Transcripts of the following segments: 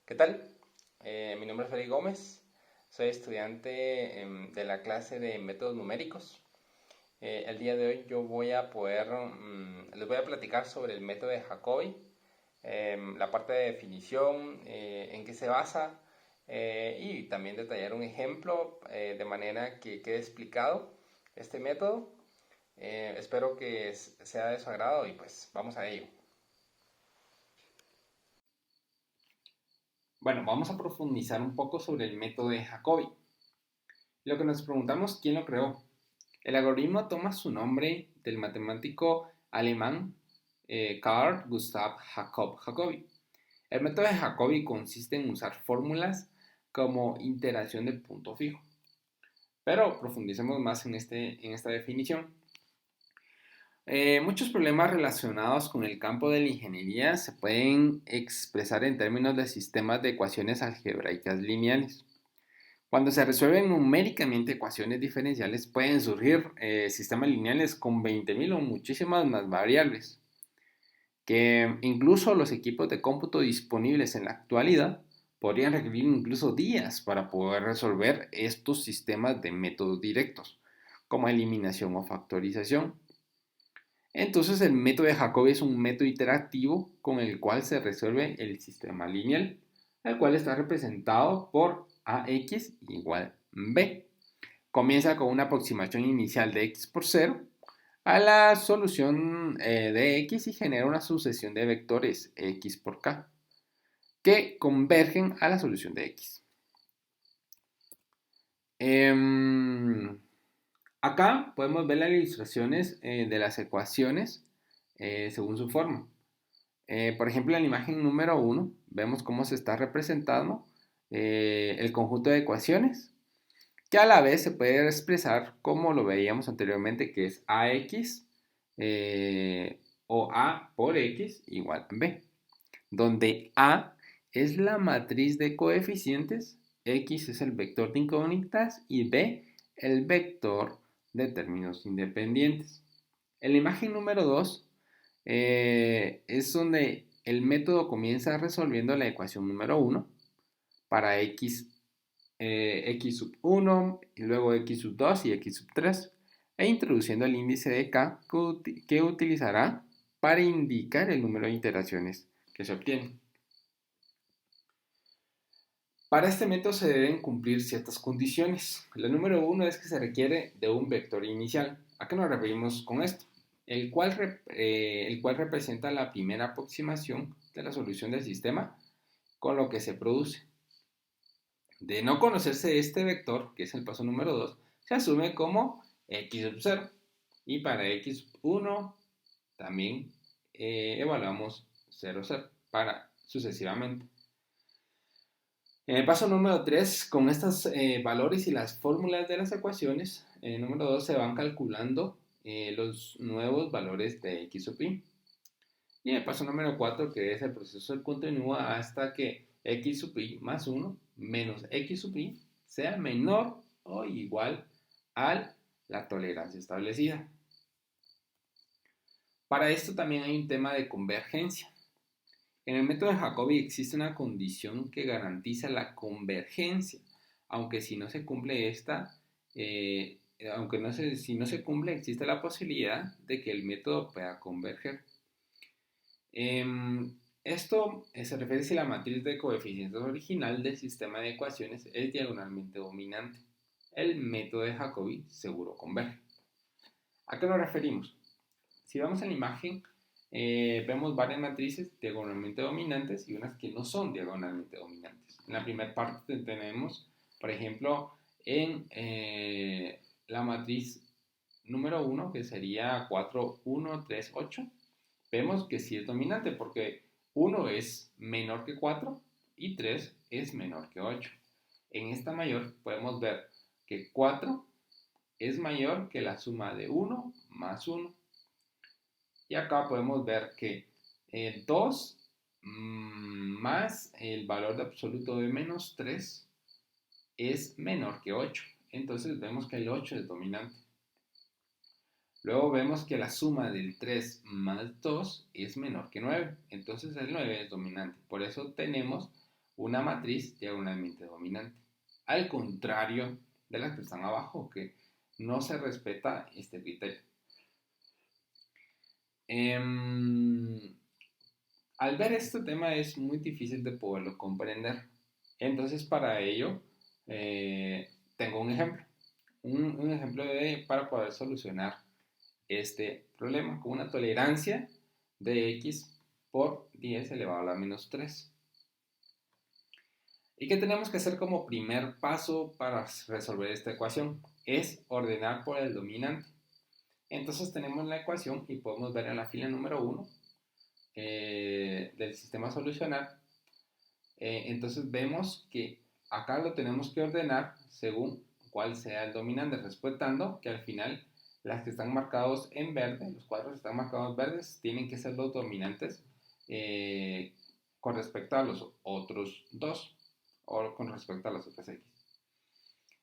¿Qué tal? Mi nombre es Freddy Gómez, soy estudiante de la clase de métodos numéricos. El día de hoy yo voy a les voy a platicar sobre el método de Jacobi, la parte de definición, en qué se basa y también detallar un ejemplo de manera que quede explicado este método. Espero que sea de su agrado y pues vamos a ello. Bueno, vamos a profundizar un poco sobre el método de Jacobi. Lo que nos preguntamos, ¿quién lo creó? El algoritmo toma su nombre del matemático alemán Carl Gustav Jacob Jacobi. El método de Jacobi consiste en usar fórmulas como iteración de punto fijo. Pero profundicemos más en esta definición. Muchos problemas relacionados con el campo de la ingeniería se pueden expresar en términos de sistemas de ecuaciones algebraicas lineales. Cuando se resuelven numéricamente ecuaciones diferenciales, pueden surgir sistemas lineales con 20.000 o muchísimas más variables, que incluso los equipos de cómputo disponibles en la actualidad podrían requerir incluso días para poder resolver estos sistemas de métodos directos, como eliminación o factorización. Entonces, el método de Jacobi es un método iterativo con el cual se resuelve el sistema lineal, el cual está representado por ax igual b. Comienza con una aproximación inicial de x por 0 a la solución de x y genera una sucesión de vectores x por k que convergen a la solución de x. Acá podemos ver las ilustraciones de las ecuaciones según su forma. Por ejemplo, en la imagen número 1 vemos cómo se está representando el conjunto de ecuaciones, que a la vez se puede expresar como lo veíamos anteriormente, que es ax o a por x igual a b, donde a es la matriz de coeficientes, x es el vector de incógnitas y b el vector de términos independientes. En la imagen número 2 es donde el método comienza resolviendo la ecuación número 1 para x, x sub 1, y luego x sub 2 y x sub 3, e introduciendo el índice de k que utilizará para indicar el número de iteraciones que se obtienen. Para este método se deben cumplir ciertas condiciones. La número 1 es que se requiere de un vector inicial. ¿A qué nos referimos con esto? El cual representa la primera aproximación de la solución del sistema con lo que se produce. De no conocerse este vector, que es el paso número 2, se asume como x sub 0. Y para x sub 1 también evaluamos 0, 0, para sucesivamente. En el paso número 3, con estos valores y las fórmulas de las ecuaciones, en el número 2 se van calculando los nuevos valores de x sub i. Y en el paso número 4, que es el proceso continúa hasta que x sub i más 1 menos x sub i sea menor o igual a la tolerancia establecida. Para esto también hay un tema de convergencia. En el método de Jacobi existe una condición que garantiza la convergencia, aunque si no se cumple esta, si no se cumple, existe la posibilidad de que el método pueda converger. Esto se refiere si la matriz de coeficientes original del sistema de ecuaciones es diagonalmente dominante. El método de Jacobi seguro converge. ¿A qué nos referimos? Si vamos a la imagen, vemos varias matrices diagonalmente dominantes y unas que no son diagonalmente dominantes. En la primera parte tenemos, por ejemplo, en la matriz número 1, que sería 4, 1, 3, 8, vemos que sí es dominante porque 1 es menor que 4 y 3 es menor que 8. En esta mayor podemos ver que 4 es mayor que la suma de 1 más 1. Y acá podemos ver que 2 más el valor de absoluto de menos 3 es menor que 8. Entonces vemos que el 8 es dominante. Luego vemos que la suma del 3 más 2 es menor que 9. Entonces el 9 es dominante. Por eso tenemos una matriz diagonalmente dominante. Al contrario de las que están abajo, que no se respeta este criterio. Al ver este tema es muy difícil de poderlo comprender. Entonces, para ello, tengo un ejemplo. Un ejemplo para poder solucionar este problema con una tolerancia de x por 10 elevado a la menos 3. ¿Y qué tenemos que hacer como primer paso para resolver esta ecuación? Es ordenar por el dominante. Entonces tenemos la ecuación y podemos ver en la fila número 1 del sistema a solucionar. Entonces vemos que acá lo tenemos que ordenar según cuál sea el dominante, respetando que al final las que están marcados en verde, los cuadros que están marcados verdes, tienen que ser los dominantes con respecto a los otros dos o con respecto a las otras x.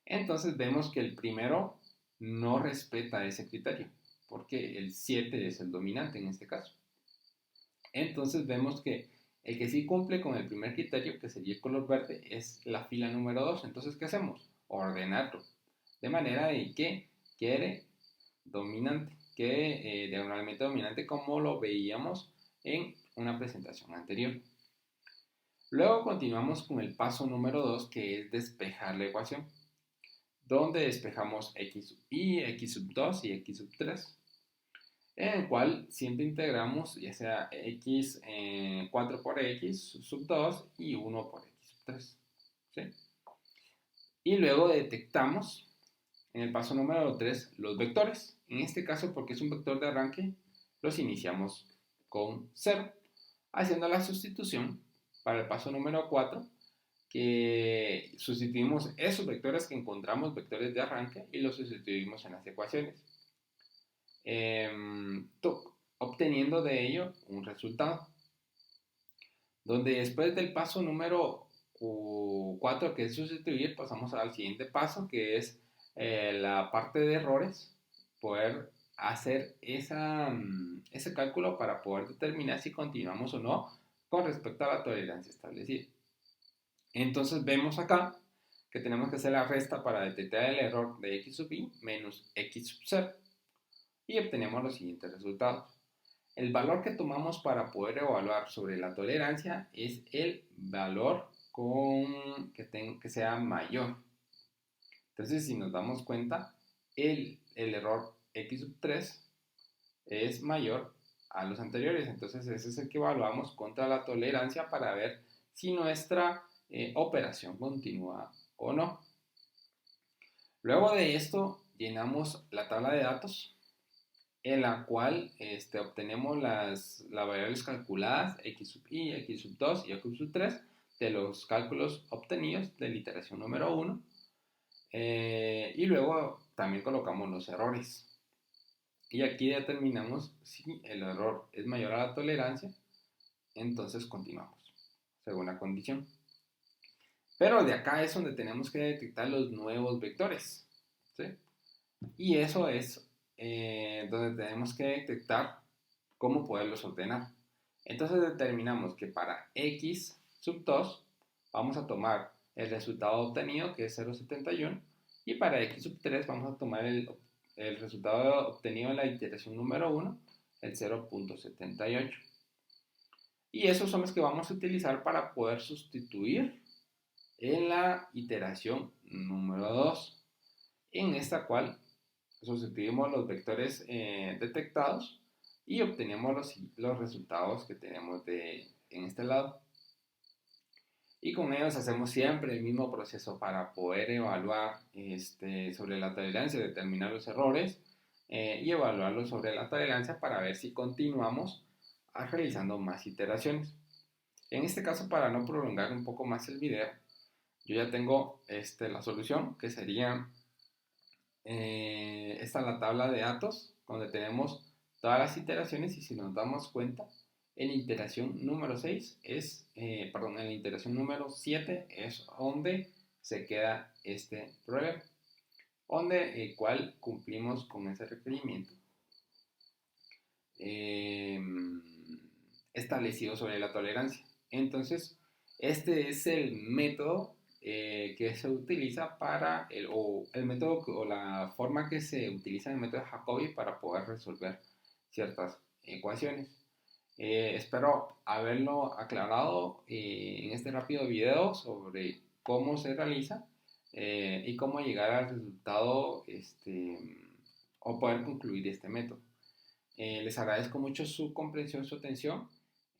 Entonces vemos que el primero no respeta ese criterio, porque el 7 es el dominante en este caso. Entonces vemos que el que sí cumple con el primer criterio, que sería el color verde, es la fila número 2. Entonces, ¿qué hacemos? Ordenarlo. De manera de que quede dominante, quede diagonalmente dominante como lo veíamos en una presentación anterior. Luego continuamos con el paso número 2, que es despejar la ecuación, donde despejamos x sub i, x sub 2 y x sub 3. En el cual siempre integramos ya sea x 4 por x sub 2 y 1 por x sub 3. ¿Sí? Y luego detectamos en el paso número 3 los vectores. En este caso, porque es un vector de arranque, los iniciamos con 0, haciendo la sustitución para el paso número 4, que sustituimos esos vectores que encontramos, vectores de arranque, y los sustituimos en las ecuaciones. Obteniendo de ello un resultado, donde después del paso número 4, que es sustituir, pasamos al siguiente paso, que es la parte de errores, poder hacer ese cálculo para poder determinar si continuamos o no con respecto a la tolerancia establecida. Entonces vemos acá que tenemos que hacer la resta para detectar el error de x sub i menos x sub 0 y obtenemos los siguientes resultados. El valor que tomamos para poder evaluar sobre la tolerancia es el valor que sea mayor. Entonces, si nos damos cuenta, el error x sub 3 es mayor a los anteriores. Entonces, ese es el que evaluamos contra la tolerancia para ver si nuestra operación continúa o no. Luego de esto, llenamos la tabla de datos en la cual obtenemos las variables calculadas x sub i, x sub 2 y x sub 3 de los cálculos obtenidos de la iteración número 1 y luego también colocamos los errores y aquí determinamos si el error es mayor a la tolerancia, entonces continuamos según la condición. Pero de acá es donde tenemos que detectar los nuevos vectores, ¿sí? Y eso es donde tenemos que detectar cómo poderlos ordenar. Entonces determinamos que para x sub 2 vamos a tomar el resultado obtenido, que es 0,71, y para x sub 3 vamos a tomar el resultado obtenido en la iteración número 1, el 0,78. Y esos son los que vamos a utilizar para poder sustituir en la iteración número 2, en esta cual sustituimos los vectores detectados y obtenemos los resultados que tenemos en este lado. Y con ellos hacemos siempre el mismo proceso para poder evaluar sobre la tolerancia, determinar los errores y evaluarlos sobre la tolerancia para ver si continuamos realizando más iteraciones. En este caso, para no prolongar un poco más el video, yo ya tengo la solución, que sería esta es la tabla de datos donde tenemos todas las iteraciones y si nos damos cuenta en la iteración número 6 en la iteración número 7 es donde se queda este problema, donde el cual cumplimos con ese requerimiento establecido sobre la tolerancia. Entonces Este es el método que se utiliza para, el método o la forma que se utiliza en el método de Jacobi para poder resolver ciertas ecuaciones. Espero haberlo aclarado en este rápido video sobre cómo se realiza y cómo llegar al resultado o poder concluir este método. Les agradezco mucho su comprensión, su atención